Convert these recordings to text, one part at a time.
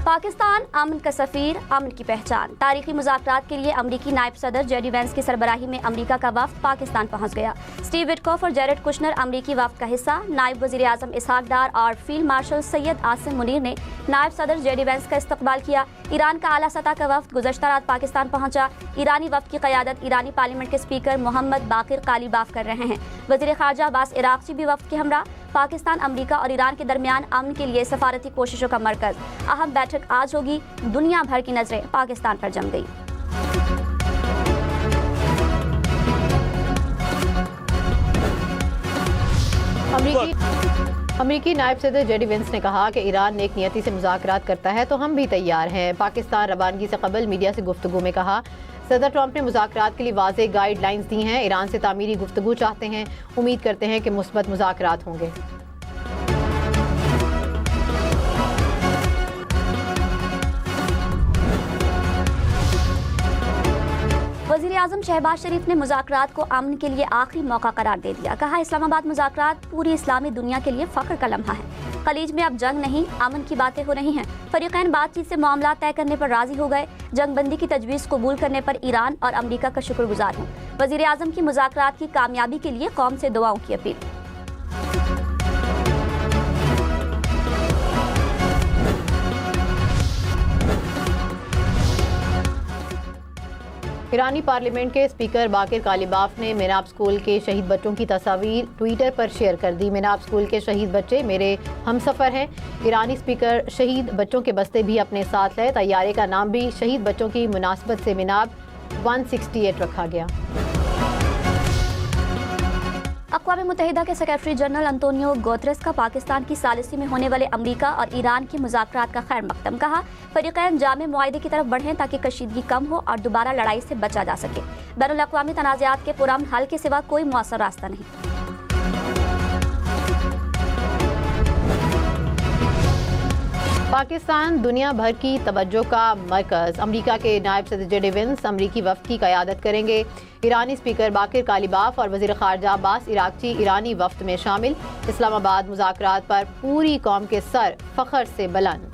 पाकिस्तान अमन का सफ़ीर, अमन की पहचान। तारीखी मुज़ाकरात के लिए अमरीकी नायब सदर जेडी वेंस की सरबराही में अमरीका का वफ्द पाकिस्तान पहुँच गया। स्टीव विटकॉफ और जेरेड कुशनर अमरीकी वफ्द का हिस्सा। नायब वज़ीर आज़म इसहाक डार और फील्ड मार्शल सैयद आसिम मुनीर ने नायब सदर जेडी वेंस का इस्तकबाल किया। ईरान का आला सतह का वफ्द गुज़श्ता रात पाकिस्तान पहुँचा। ईरानी वफ्द की क़यादत ईरानी पार्लियामेंट के स्पीकर मोहम्मद बाकिर कालीबाफ कर रहे हैं। वज़ीर ख़ारजा अब्बास इराक़ची भी वफ्द के हमरा। पाकिस्तान, अमरीका और ईरान के दरमियान अमन के लिए सफारती कोशिशों का मरकज़। अहम बैठक आज होगी। दुनिया भर की नजरें पाकिस्तान पर जम गई। अमरीकी नायब सदर जेडी वेंस ने कहा कि ईरान नेक नियति से मुज़ाकरात करता है तो हम भी तैयार हैं। पाकिस्तान रवानगी से कबल मीडिया से गुफ्तगू में कहा, सदर ट्रंप ने मुज़ाकरात के लिए वाज़ेह गाइडलाइंस दी हैं। ईरान से तामीरी गुफ्तगू चाहते हैं। उम्मीद करते हैं कि मुस्बत मुज़ाकरात होंगे। वज़ीर आज़म शहबाज शरीफ ने मुज़ाकरात को अमन के लिए आखिरी मौका करार दे दिया। कहा, इस्लामाबाद मुज़ाकरात पूरी इस्लामी दुनिया के लिए फ़ख्र का लम्हा है। खलीज में अब जंग नहीं, अमन की बातें हो रही हैं। फ़रीक़ैन बातचीत से मामला तय करने पर राज़ी हो गए। जंगबंदी की तजवीज़ कबूल करने पर ईरान और अमरीका का शुक्रगुजार हूँ। वज़ीर आज़म की मुज़ाकरात की कामयाबी के लिए कौम से दुआओं की अपील। ईरानी पार्लियामेंट के स्पीकर बाकिर कालीबाफ ने मेनाब स्कूल के शहीद बच्चों की तस्वीर ट्विटर पर शेयर कर दी। मेनाब स्कूल के शहीद बच्चे मेरे हमसफ़र हैं। ईरानी स्पीकर शहीद बच्चों के बस्ते भी अपने साथ लाए। तैयारे का नाम भी शहीद बच्चों की मुनासबत से मेनाब 168 रखा गया। अक़वाम मुत्तहिदा के सेक्रेटरी जनरल अंतोनियो गुतेरेस का पाकिस्तान की सालिसी में होने वाले अमरीका और ईरान की मुज़ाकरात का खैर मकदम। कहा, फ़रीक़ैन जामे मुआहिदे की तरफ बढ़ें ताकि कशीदगी कम हो और दोबारा लड़ाई से बचा जा सके। बैनुल अक़वामी तनाज़ात के पुरअमन हल के सिवा कोई मुअस्सर रास्ता नहीं। पाकिस्तान दुनिया भर की तवज्जो का मरकज़। अमरीका के नायब सदर जेडी वेंस अमरीकी वफ़द की क़यादत करेंगे। ईरानी स्पीकर बाकिर कालीबाफ और वज़ीर ख़ारजा अब्बास इराक़ची ईरानी वफ़द में शामिल। इस्लामाबाद मुज़ाकरात पर पूरी कौम के सर फ़ख्र से बुलंद।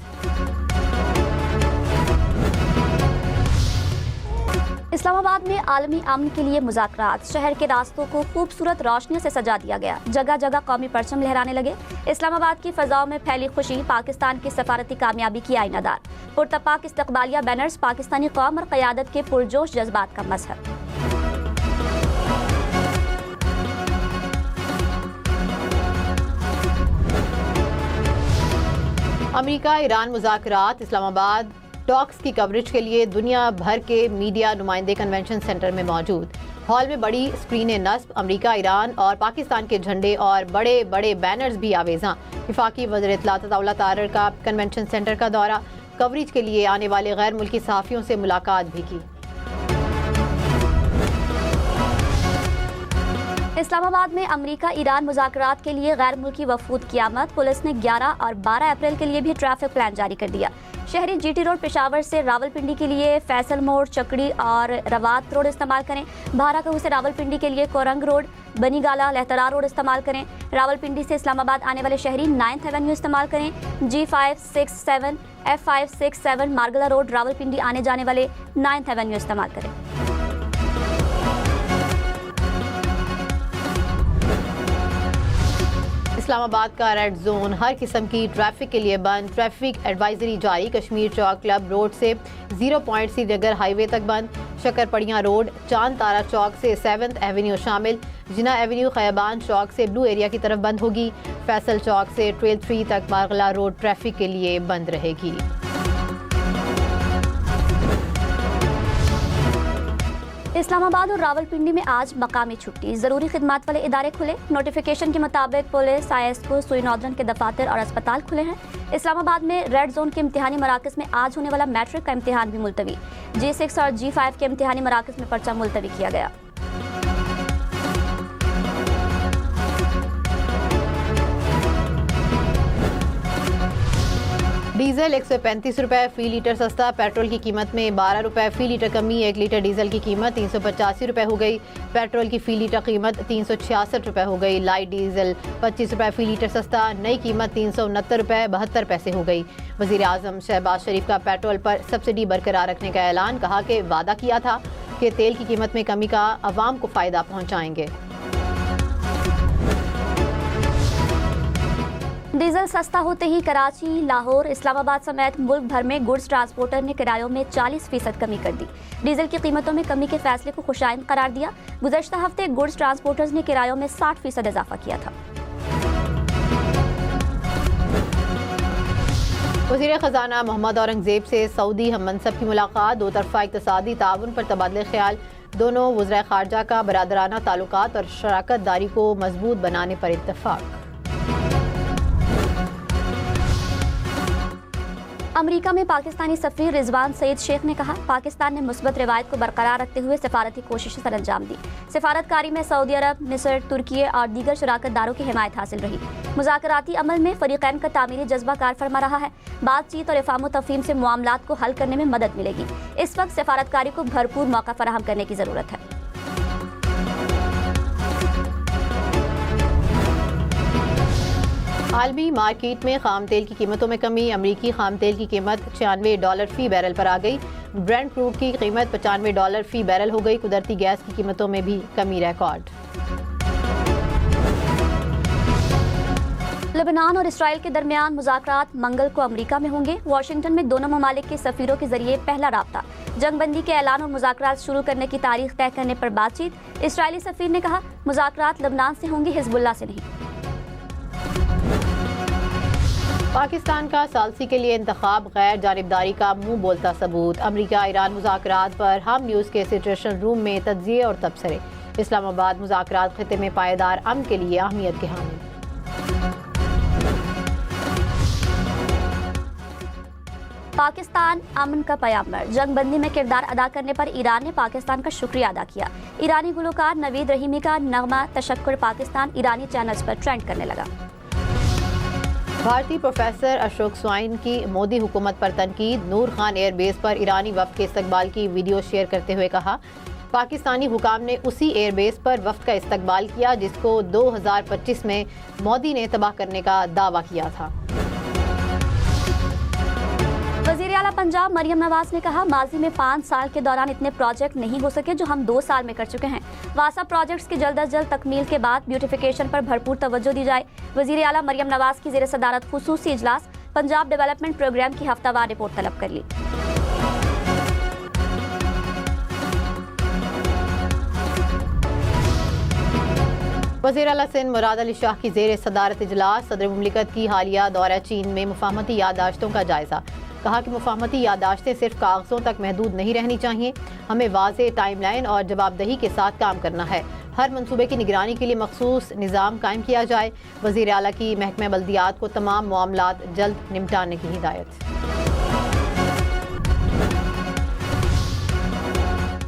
इस्लामाबाद में आलमी अमन के लिए मुज़ाकरात। शहर के रास्तों को खूबसूरत रोशनियों से सजा दिया गया। जगह जगह कौमी परचम लहराने लगे। इस्लामाबाद की फ़ज़ाओं में फैली खुशी पाकिस्तान की सफारती कामयाबी की आईनादार। पुरतपाक इस्तकबालिया बैनर्स पाकिस्तानी कौम और क़यादत के पुरजोश जज्बात का मज़हर। अमरीका ईरान मुज़ाकरात। इस्लामाबाद टॉक्स की कवरेज के लिए दुनिया भर के मीडिया नुमाइंदे कन्वेंशन सेंटर में मौजूद। हॉल में बड़ी स्क्रीन नस्ब, अमरीका, ईरान और पाकिस्तान के झंडे और बड़े बड़े बैनर्स भी आवेज़ां। वफाकी वज़ीर इत्तलात अताउल्लाह तारर का कन्वेंशन सेंटर का दौरा। कवरेज के लिए आने वाले गैर मुल्की सहाफ़ियों से मुलाकात भी की। इस्लामाबाद में अमरीका ईरान मुज़ाकरात के लिए गैर मुल्की वफूद की आमद। पुलिस ने 11 और 12 अप्रैल के लिए भी ट्रैफिक प्लान जारी कर दिया। शहरी जीटी रोड पेशावर से रावलपिंडी के लिए फैसल मोड़, चकड़ी और रवात रोड इस्तेमाल करें। भाराकहू से रावलपिंडी के लिए कोरंग रोड, बनीगाला, लहतरा रोड इस्तेमाल करें। रावलपिंडी से इस्लामाबाद आने वाले शहरी 9th एवेन्यू इस्तेमाल करें। G567, F567 मार्गला रोड, रावलपिंडी आने जाने वाले 9th एवेन्यू इस्तेमाल करें। इस्लामाबाद का रेड जोन हर किस्म की ट्रैफिक के लिए बंद। ट्रैफिक एडवाइजरी जारी। कश्मीर चौक क्लब रोड से 0 पॉइंट श्रीनगर हाईवे तक बंद। शकरपड़ियाँ रोड, चांद तारा चौक से 7th एवेन्यू शामिल। जिना एवेन्यू खैबान चौक से ब्लू एरिया की तरफ बंद होगी। फैसल चौक से ट्रेल 3 तक मार्गला रोड ट्रैफिक के लिए बंद रहेगी। इस्लामाबाद और रावलपिंडी में आज मकामी छुट्टी। ज़रूरी खिदमात वाले इदारे खुले। नोटिफिकेशन के मुताबिक पुलिस, ISO, सुई नौदरन के दफातर और अस्पताल खुले हैं। इस्लामाबाद में रेड जोन के इम्तिहानी मराकज़ में आज होने वाला मैट्रिक का इम्तिहान भी मुलतवी। G6 और G5 के इम्तिहानी मराकज़ में पर्चा मुलतवी किया गया। डीजल 135 रुपए फी लीटर सस्ता, पेट्रोल की कीमत में 12 रुपए फी लीटर कमी, 1 लीटर डीजल की कीमत 385 रुपए हो गई। पेट्रोल की फी लीटर कीमत 366 रुपए हो गई। लाइट डीजल 25 रुपए फी लीटर सस्ता, नई कीमत 369 रुपए 72 पैसे हो गई। वज़ीर आज़म शहबाज शरीफ का पेट्रोल पर सब्सिडी बरकरार रखने का ऐलान, कहा कि वादा किया था कि तेल की कीमत में कमी का अवाम को फ़ायदा पहुँचाएंगे। डीजल सस्ता होते ही कराची, लाहौर, इस्लामाबाद समेत मुल्क भर में गुड्स ट्रांसपोर्टर ने किरायों में 40% कमी कर दी। डीजल की कीमतों में कमी के फैसले को खुशाइंद करार दिया। गुज़श्ता हफ्ते गुड्स ट्रांसपोर्टर्स ने किरायों में 60% इजाफा किया था। वज़ीर ख़जाना मोहम्मद औरंगज़ेब से सऊदी हम मनसब की मुलाकात, दो तरफ़ा इक़्तिसादी ताउन पर तबादले ख्याल, दोनों वज़राए ख़ारजा का बरादराना ताल्लुकात और शराकत दारी को मजबूत बनाने पर इत्तफ़ाक़। अमेरिका में पाकिस्तानी सफ़ीर रिजवान सईद शेख ने कहा, पाकिस्तान ने मुस्बत रिवायत को बरकरार रखते हुए सिफारती कोशिशें सर अंजाम दी। सिफारतकारी में सऊदी अरब, मिस्र, तुर्की और दीगर शराकतदारों की हिमायत हासिल रही। मुज़ाकराती अमल में फ़रीक़ैन का तामीरी जज्बा कार फरमा रहा है। बातचीत और इफ़ाम व तफ़हीम से मामलात को हल करने में मदद मिलेगी। इस वक्त सिफारतकारी को भरपूर मौका फराहम करने की ज़रूरत है। आलमी मार्केट में खाम तेल की कीमतों में कमी, अमरीकी खाम तेल की कीमत $96 फी बैरल पर आ गई। ब्रेंट क्रूड की कीमत $95 फी बैरल हो गई। कुदरती गैस की कीमतों में भी कमी रिकॉर्ड। लेबनान और इसराइल के दरमियान मुज़ाकरात मंगल को अमेरिका में होंगे। वाशिंगटन में दोनों ममालिक के सफ़ीरों के जरिए पहला राब्ता। जंगबंदी के ऐलान और मुज़ाकरात शुरू करने की तारीख तय करने पर बातचीत। इसराइली सफ़ीर ने कहा, मुज़ाकरात लेबनान से होंगे, हिज़्बुल्लाह से नहीं। पाकिस्तान का सालसी के लिए इंतखाब गैर जानिबदारी का मुंह बोलता सबूत। अमेरिका ईरान मुज़ाकरात पर हम न्यूज़ के सिचुएशन रूम में तज्ज़िये और तबसरे। इस्लामाबाद मुज़ाकरात खिते में पायदार अमन के लिए अहमियत के हामी। पाकिस्तान अमन का पैगंबर, जंगबंदी में किरदार अदा करने पर ईरान ने पाकिस्तान का शुक्रिया अदा किया। ईरानी गुलकार नवीद रहीमी का नगमा तशक्कुर पाकिस्तान ईरानी चैनल्स पर ट्रेंड करने लगा। भारतीय प्रोफेसर अशोक स्वाइन की मोदी हुकूमत पर तनकीद। नूर खान एयरबेस पर ईरानी वफ्द के इस्तकबाल की वीडियो शेयर करते हुए कहा, पाकिस्तानी हुकाम ने उसी एयरबेस पर वफ्द का इस्तकबाल किया जिसको 2025 में मोदी ने तबाह करने का दावा किया था। वज़ीर आला पंजाब मरियम नवाज ने कहा, माजी में 5 साल के दौरान इतने प्रोजेक्ट नहीं हो सके जो हम 2 साल में कर चुके हैं। वासा प्रोजेक्ट्स की जल्द अज जल्द तकमील के बाद ब्यूटिफिकेशन पर भरपूर तवज्जो दी जाए। वज़ीर आला मरियम नवाज की ज़ेर सदारत खुसूसी इजलास, पंजाब डेवलपमेंट प्रोग्राम की हफ्तावार रिपोर्ट तलब कर ली। वज़ीर आला सिंध मुराद अली शाह की ज़ेर सदारत इजलास, सदर मुमलिकत की हालिया दौरा चीन में मुफाहमती यादाश्तों का जायज़ा। कहा कि मुफाहमती यादाश्तें सिर्फ कागज़ों तक महदूद नहीं रहनी चाहिए, हमें वाज़ेह टाइमलाइन और जवाबदही के साथ काम करना है। हर मंसूबे की निगरानी के लिए मखसूस निज़ाम कायम किया जाए। वज़ीर आला की महकमा बल्दियात को तमाम मामलात जल्द निपटाने की हिदायत।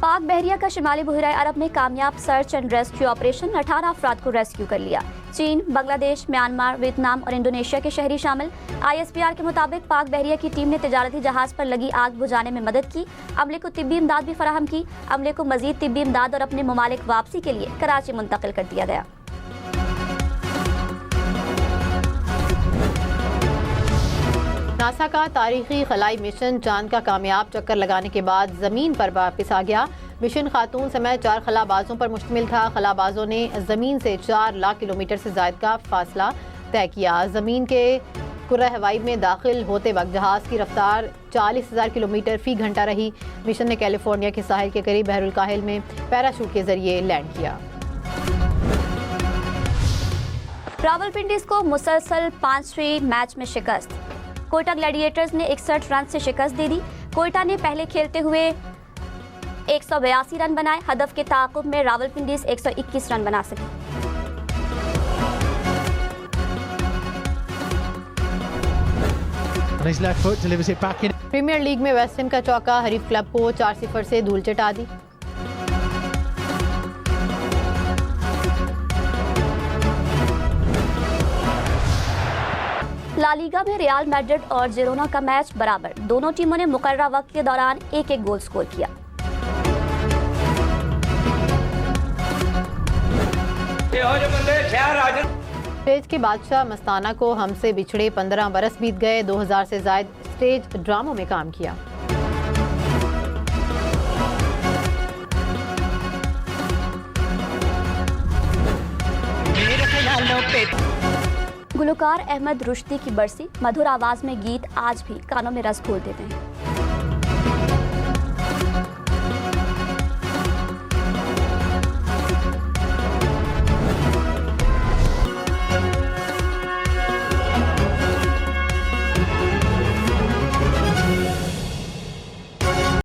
पाक बहरिया का शिमाली बहरा अरब में कामयाब सर्च एंड रेस्क्यू ऑपरेशन, 18 अफराद को रेस्क्यू कर लिया। चीन, बांग्लादेश, म्यांमार, वियतनाम और इंडोनेशिया के शहरी शामिल। ISPR के मुताबिक पाक बहरिया की टीम ने तिजारती जहाज पर लगी आग बुझाने में मदद की। अमले को तिब्बी इमदाद भी फराहम की। अमले को मजीद तिब्बी इमदाद और अपने ममालिक वापसी के लिए कराची मुंतकिल कर दिया गया। नासा का तारीखी खलाई मिशन चांद का कामयाब चक्कर लगाने के बाद ज़मीन पर वापस आ गया। मिशन खातून समेत 4 खलाबाजों पर मुश्तमिल था। खलाबाजों ने ज़मीन से 4 लाख किलोमीटर से ज़ायद का फासला तय किया। ज़मीन के कुर्रा हवाई में दाखिल होते वक्त जहाज़ की रफ्तार 40,000 किलोमीटर फी घंटा रही। मिशन ने कैलिफोर्निया के साहिल के करीब बहरुल काहिल में पैराशूट के जरिए लैंड किया। रावलपिंडी को मुसलसल 5वीं मैच में शिकस्त। कोयटा ग्लैडिएटर्स ने 61 रन से शिकस्त दे दी। कोयटा ने पहले खेलते हुए 182 रन बनाए। हदफ के ताक़ुब में रावलपिंडी 121 रन बना सकी। प्रीमियर लीग में वेस्ट हैम का चौका हरीफ क्लब को 4-0 से धूल चटा दी। ला लीगा में रियल मैड्रिड और जिरोना का मैच बराबर। दोनों टीमों ने मुकर्ररा वक्त के दौरान एक एक गोल स्कोर किया। स्टेज के बादशाह मस्ताना को हमसे बिछड़े 15 बरस बीत गए। 2000 से ज्यादा स्टेज ड्रामों में काम किया। गुलकार अहमद रुश्दी की बरसी, मधुर आवाज में गीत आज भी कानों में रस घोल देते हैं।